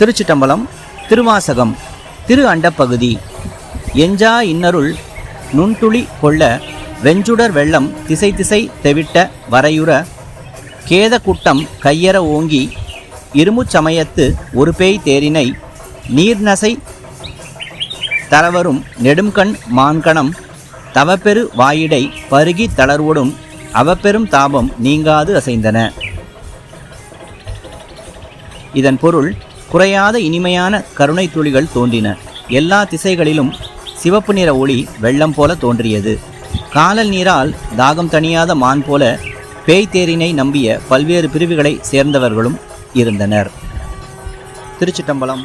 திருச்சிட்டம்பலம். திருவாசகம். திரு அண்டப்பகுதி. எஞ்சா இன்னருள் நுண்துளி கொள்ள வெஞ்சுடர் வெள்ளம் திசை திசை தெவிட்ட வரையுற கேத கூட்டம் கையற ஓங்கி இருமுச்சமயத்து ஒரு பேய் தேரினை நீர்நசை தரவரும் நெடும்கண் மான்கணம் தவப்பெரு வாயிடை பருகி தளர்வோடும் அவப்பெரும் தாபம் நீங்காது அசைந்தன. இதன் பொருள், குறையாத இனிமையான கருணை துளிகள் தோன்றின. எல்லா திசைகளிலும் சிவப்பு நிற ஒளி வெள்ளம் போல தோன்றியது. காலல் நீரால் தாகம் தணியாத மான் போல பேய் தேரினை நம்பிய பல்வேறு பிரிவுகளை சேர்ந்தவர்களும் இருந்தனர். திருச்சிட்டம்பலம்.